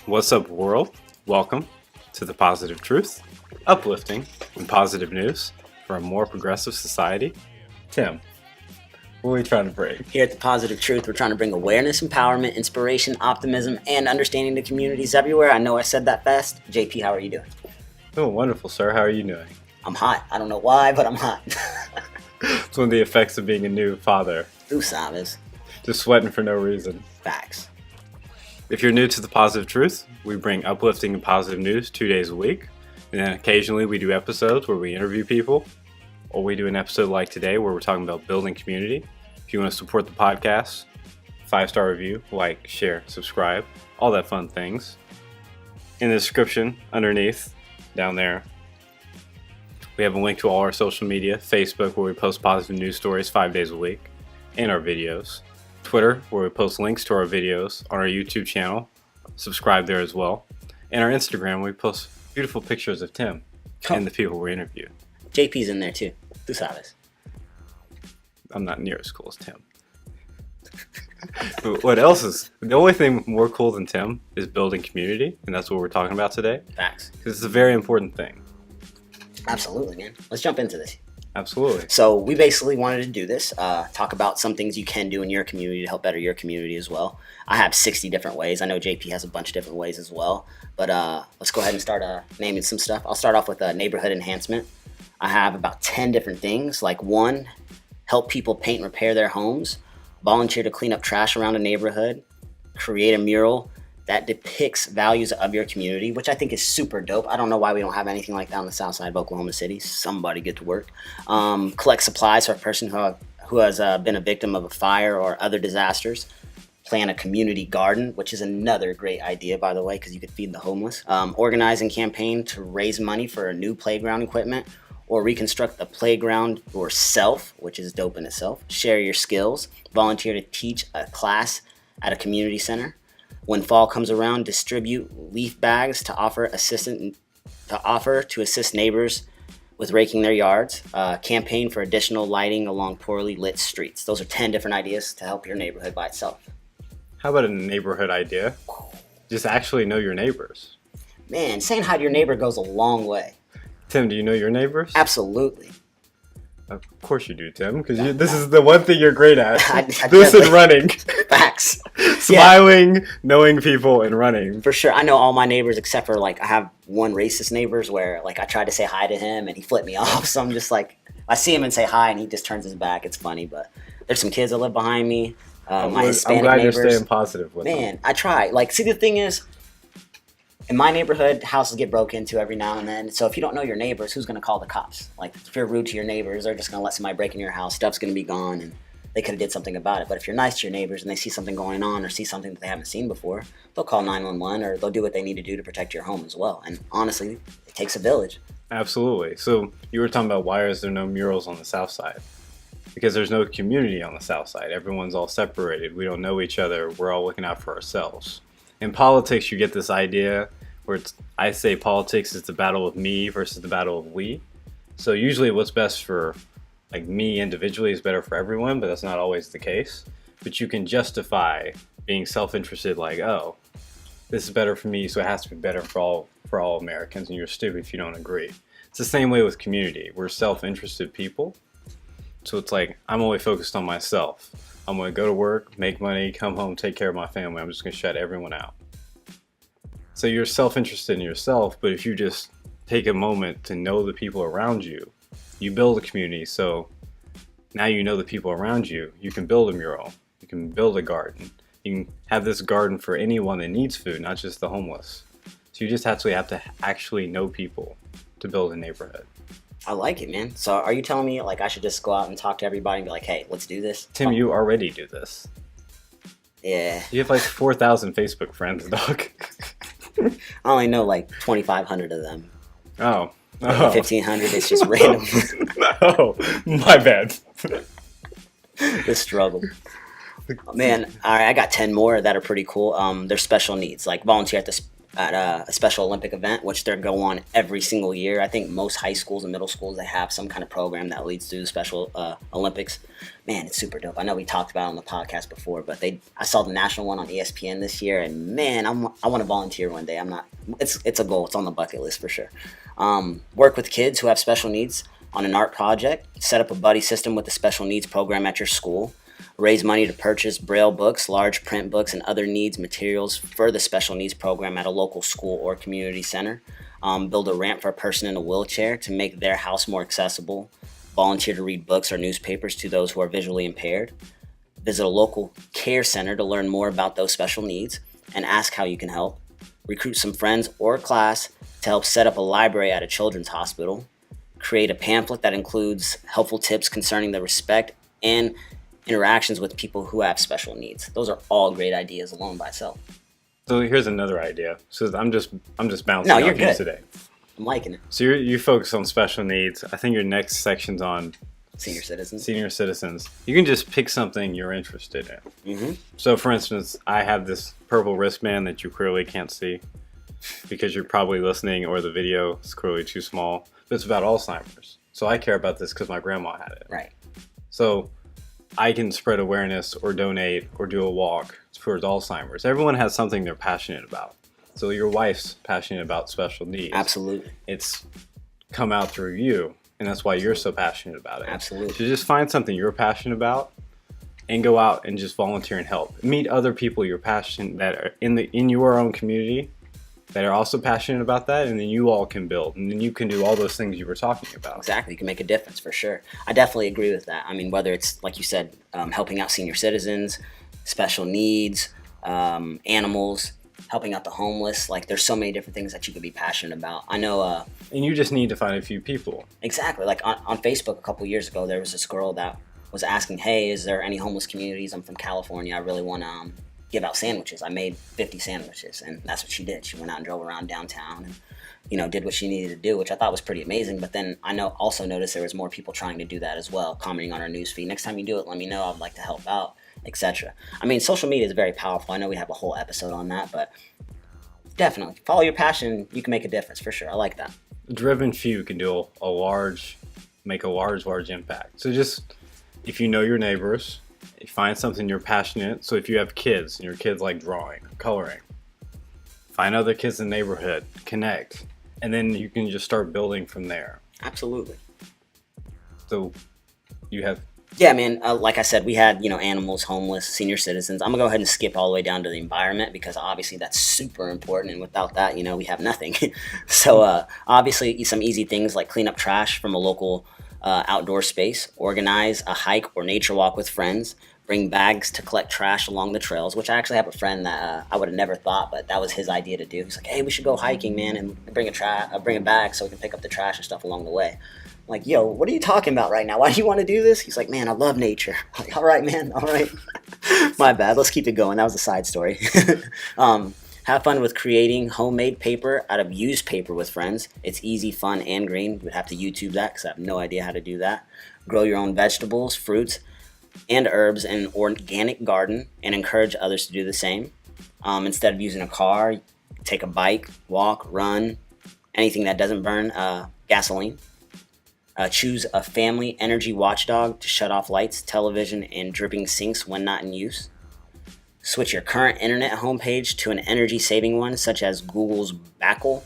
What's up, world? Welcome to The Positive Truth, uplifting and positive news for a more progressive society. Tim, what are we trying to bring? Here at The Positive Truth, we're trying to bring awareness, empowerment, inspiration, optimism, and understanding to communities everywhere. I know I said that fast. JP, how are you doing? Oh, wonderful, sir. How are you doing? I'm hot. I don't know why, but I'm hot. It's one of the effects of being a new father. Tú sabes. Just sweating for no reason. Facts. If you're new to The Positive Truth, we bring uplifting and positive news 2 days a week. And then occasionally we do episodes where we interview people. Or we do an episode like today where we're talking about building community. If you want to support the podcast, 5-star review, like, share, subscribe, all that fun things. In the description underneath, down there, we have a link to all our social media. Facebook, where we post positive news stories 5 days a week, and our videos. Twitter, where we post links to our videos on our YouTube channel. Subscribe there as well. And our Instagram, where we post beautiful pictures of Tim and the people we interview. JP's in there too. Tú sabes. I'm not near as cool as Tim. But what else is... The only thing more cool than Tim is building community, and that's what we're talking about today. Facts. Because it's a very important thing. Absolutely, man. Let's jump into this. Absolutely. So we basically wanted to do this, talk about some things you can do in your community to help better your community as well. I have 60 different ways. I know JP has a bunch of different ways as well. But let's go ahead and start naming some stuff. I'll start off with neighborhood enhancement. I have about 10 different things. Like 1, help people paint and repair their homes. Volunteer to clean up trash around a neighborhood. Create a mural that depicts values of your community, which I think is super dope. I don't know why we don't have anything like that on the south side of Oklahoma City. Somebody get to work. Collect supplies for a person who has been a victim of a fire or other disasters. Plan a community garden, which is another great idea, by the way, because you could feed the homeless. Organize and campaign to raise money for a new playground equipment or reconstruct the playground yourself, which is dope in itself. Share your skills. Volunteer to teach a class at a community center. When fall comes around, distribute leaf bags to offer to assist neighbors with raking their yards. Campaign for additional lighting along poorly lit streets. Those are 10 different ideas to help your neighborhood by itself. How about a neighborhood idea? Just actually know your neighbors. Man, saying hi to your neighbor goes a long way. Tim, do you know your neighbors? Absolutely. Of course you do, Tim, because this is the one thing you're great at. I This and running. Facts. Smiling, knowing people, and running. For sure. I know all my neighbors except for, I have one racist neighbors where, I tried to say hi to him and he flipped me off. So I'm just I see him and say hi and he just turns his back. It's funny, but there's some kids that live behind me. My Hispanic I'm glad neighbors. you're staying positive with them. Man, I try. See, the thing is, in my neighborhood, houses get broke into every now and then. So if you don't know your neighbors, who's going to call the cops? If you're rude to your neighbors, they're just going to let somebody break in your house. Stuff's going to be gone, and they could have did something about it. But if you're nice to your neighbors and they see something going on or see something that they haven't seen before, they'll call 911 or they'll do what they need to do to protect your home as well. And honestly, it takes a village. Absolutely. So you were talking about why is there no murals on the south side? Because there's no community on the south side. Everyone's all separated. We don't know each other. We're all looking out for ourselves. In politics, you get this idea where I say politics is the battle of me versus the battle of we. So usually what's best for me individually is better for everyone, but that's not always the case. But you can justify being self-interested, oh, this is better for me, so it has to be better for all Americans, and you're stupid if you don't agree. It's the same way with community. We're self-interested people. So it's I'm only focused on myself. I'm going to go to work, make money, come home, take care of my family. I'm just going to shut everyone out. So you're self-interested in yourself, but if you just take a moment to know the people around you, you build a community. So now you know the people around you. You can build a mural. You can build a garden. You can have this garden for anyone that needs food, not just the homeless. So you just have to actually know people to build a neighborhood. I like it, man. So are you telling me I should just go out and talk to everybody and be hey, let's do this? Tim, you already do this. Yeah. You have 4,000 Facebook friends, dog. I only know 2,500 of them. Oh. 1,500 is just random. Oh, my bad. The struggle. Man, all right, I got 10 more that are pretty cool. They're special needs, volunteer at the at a Special Olympic event, which they go on every single year. I think most high schools and middle schools, they have some kind of program that leads to the Special Olympics. Man, it's super dope. I know we talked about it on the podcast before, but I saw the national one on ESPN this year, and man, I want to volunteer one day. It's a goal. It's on the bucket list for sure. Work with kids who have special needs on an art project. Set up a buddy system with the special needs program at your school. Raise money to purchase Braille books, large print books, and other needs materials for the special needs program at a local school or community center. Build a ramp for a person in a wheelchair to make their house more accessible. Volunteer to read books or newspapers to those who are visually impaired. Visit a local care center to learn more about those special needs and ask how you can help. Recruit some friends or a class to help set up a library at a children's hospital. Create a pamphlet that includes helpful tips concerning the respect and interactions with people who have special needs. Those are all great ideas alone by itself. So here's another idea. So I'm just bouncing No, off you're you good. today. I'm liking it. So you focus on special needs. I think your next section's on Senior citizens. senior citizens. You can just pick something you're interested in. Mm-hmm. So for instance, I have this purple wristband that you clearly can't see because you're probably listening or the video is clearly too small. But it's about Alzheimer's. So I care about this because my grandma had it. Right. So I can spread awareness or donate or do a walk towards Alzheimer's. Everyone has something they're passionate about. So your wife's passionate about special needs. Absolutely. It's come out through you, and that's why you're so passionate about it. Absolutely. So just find something you're passionate about and go out and just volunteer and help. Meet other people you're passionate that are in your own community that are also passionate about that, and then you all can build, and then you can do all those things you were talking about. Exactly. You can make a difference for sure. I definitely agree with that. I mean, whether it's, like you said, helping out senior citizens, special needs, animals, helping out the homeless, like there's so many different things that you could be passionate about. I know And you just need to find a few people. exactly, like on Facebook a couple years ago, there was this girl that was asking, hey, is there any homeless communities? I'm from California. I really want to give out sandwiches. I made 50 sandwiches, and that's what she did. She went out and drove around downtown and, you know, did what she needed to do, which I thought was pretty amazing. But then I also noticed there was more people trying to do that as well, commenting on our newsfeed. Next time you do it, let me know. I'd like to help out, etc. I mean, social media is very powerful. I know we have a whole episode on that, but definitely follow your passion. You can make a difference for sure. I like that. Driven few can do make a large impact. So just, if you know your neighbors, you find something you're passionate. So if you have kids and your kids like drawing, coloring, find other kids in the neighborhood, connect, and then you can just start building from there. Absolutely. So you have Yeah, man. Like I said, we had, you know, animals, homeless, senior citizens. I'm gonna go ahead and skip all the way down to the environment because obviously that's super important, and without that, you know, we have nothing. So obviously, some easy things like clean up trash from a local outdoor space, organize a hike or nature walk with friends, bring bags to collect trash along the trails. Which I actually have a friend that I would have never thought, but that was his idea to do. He's like, hey, we should go hiking, man, and bring a bag so we can pick up the trash and stuff along the way. Like, yo, what are you talking about right now? Why do you want to do this? He's like, man, I love nature. I'm like, all right, man, all right. My bad. Let's keep it going. That was a side story. Have fun with creating homemade paper out of used paper with friends. It's easy, fun, and green. You would have to YouTube that because I have no idea how to do that. Grow your own vegetables, fruits, and herbs in an organic garden and encourage others to do the same. Instead of using a car, take a bike, walk, run, anything that doesn't burn gasoline. Choose a family energy watchdog to shut off lights, television, and dripping sinks when not in use. Switch your current internet homepage to an energy-saving one, such as Google's Backle,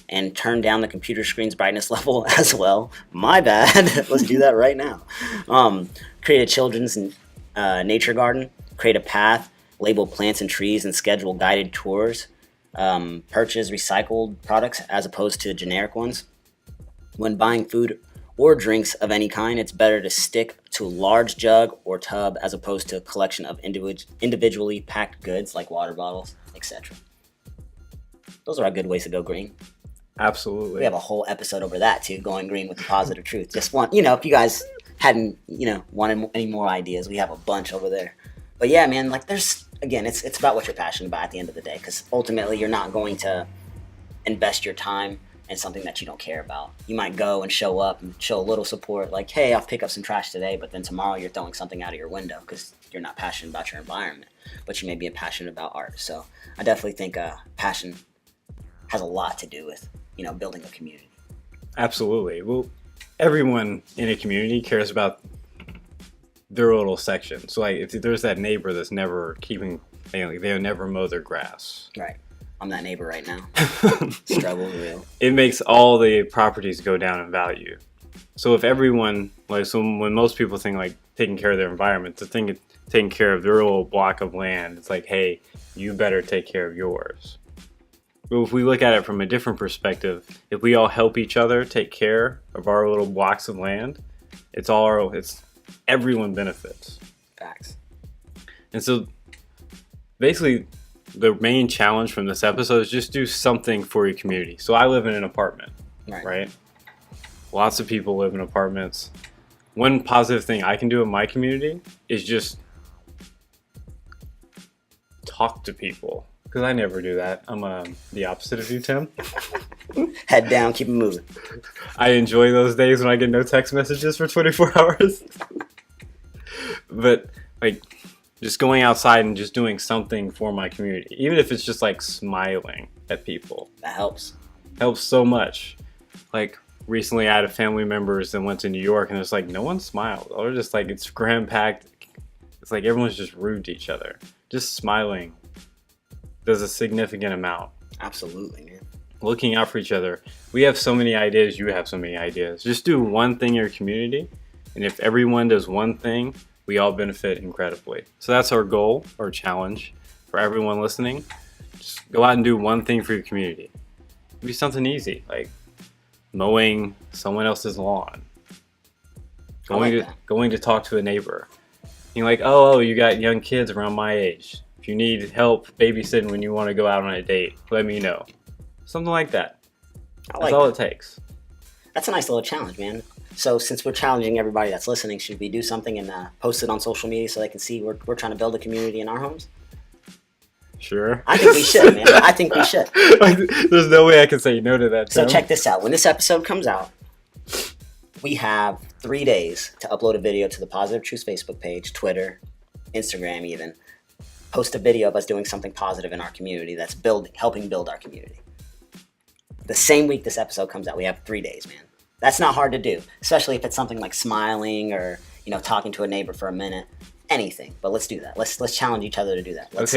and turn down the computer screen's brightness level as well. My bad. Let's do that right now. Create a children's nature garden. Create a path, label plants and trees, and schedule guided tours. Purchase recycled products as opposed to generic ones. When buying food or drinks of any kind, it's better to stick to a large jug or tub as opposed to a collection of individually packed goods like water bottles, etc. Those are our good ways to go green. absolutely. We have a whole episode over that too, going green with the positive truth. Just want, you know, if you guys hadn't, you know, wanted any more ideas, we have a bunch over there. But yeah, man, like there's, again, it's about what you're passionate about at the end of the day, because ultimately you're not going to invest your time in something that you don't care about. You might go and show up and show a little support, like, hey, I'll pick up some trash today, but then tomorrow you're throwing something out of your window because you're not passionate about your environment, but you may be passionate about art. So I definitely think passion has a lot to do with, building a community. Absolutely. Well, everyone in a community cares about their little section. So like if there's that neighbor that's never they'll never mow their grass. Right. I'm that neighbor right now. Struggle real. It makes all the properties go down in value. So if everyone, when most people think like taking care of their environment, to think of taking care of their little block of land, it's like, hey, you better take care of yours. But if we look at it from a different perspective, if we all help each other take care of our little blocks of land, it's everyone benefits. Facts. And so basically the main challenge from this episode is just do something for your community. So I live in an apartment, right? Lots of people live in apartments. One positive thing I can do in my community is just talk to people. Because I never do that. I'm the opposite of you, Tim. Head down, keep it moving. I enjoy those days when I get no text messages for 24 hours. But like just going outside and just doing something for my community, even if it's just like smiling at people. That helps. Helps so much. Like recently I had a family members that went to New York and it's like no one smiled. Or just like it's cram packed. It's like everyone's just rude to each other. Just smiling does a significant amount. Absolutely, man. Looking out for each other. We have so many ideas. You have so many ideas. Just do one thing in your community. And if everyone does one thing, we all benefit incredibly. So that's our goal or challenge for everyone listening. Just go out and do one thing for your community. Do something easy, like mowing someone else's lawn. Going to talk to a neighbor. You're like, oh, you got young kids around my age. If you need help babysitting when you want to go out on a date, let me know. Something like that. That's all it takes. That's a nice little challenge, man. So since we're challenging everybody that's listening, should we do something and post it on social media so they can see we're trying to build a community in our homes? Sure. I think we should, man. I think we should. There's no way I can say no to that. So check this out. When this episode comes out, we have 3 days to upload a video to the Positive Truth Facebook page, Twitter, Instagram even. Post a video of us doing something positive in our community that's helping build our community. The same week this episode comes out, we have 3 days, man. That's not hard to do, especially if it's something like smiling or, talking to a neighbor for a minute. Anything, but let's do that. Let's challenge each other to do that. Let's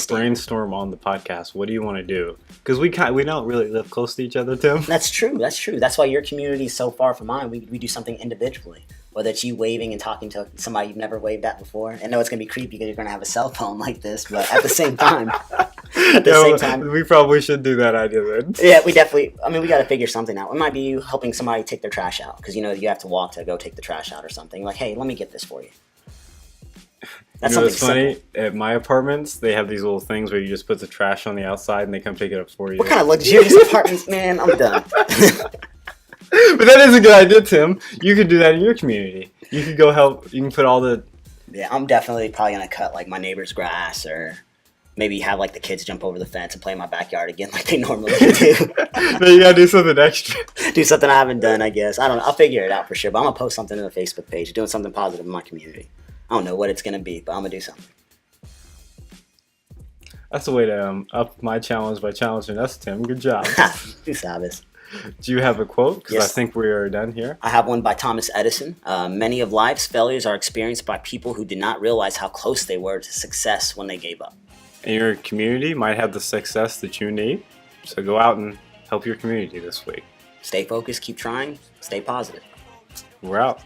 brainstorm on the podcast. What do you want to do? Because we don't really live close to each other, Tim. That's true. That's why your community is so far from mine. We do something individually. Whether it's you waving and talking to somebody you've never waved at before. I know it's gonna be creepy because you're gonna have a cell phone like this, but at the same time, we probably should do that idea then. Yeah, we definitely. I mean, we got to figure something out. It might be you helping somebody take their trash out because you have to walk to go take the trash out or something. Like, hey, let me get this for you. That's what's funny? Simple. At my apartments, they have these little things where you just put the trash on the outside and they come pick it up for you. What kind of luxurious apartments, man? I'm done. But that is a good idea, Tim. You could do that in your community. You could go help. You can put all the... Yeah, I'm definitely probably going to cut like my neighbor's grass or maybe have like the kids jump over the fence and play in my backyard again like they normally do. No, you got to do something extra. Do something I haven't done, I guess. I don't know. I'll figure it out for sure. But I'm going to post something in the Facebook page, doing something positive in my community. I don't know what it's going to be, but I'm going to do something. That's the way to up my challenge by challenging us, Tim. Good job. Tu sabes. Do you have a quote? Because Yes. I think we are done here. I have one by Thomas Edison. Many of life's failures are experienced by people who did not realize how close they were to success when they gave up. And your community might have the success that you need. So go out and help your community this week. Stay focused, keep trying, stay positive. We're out.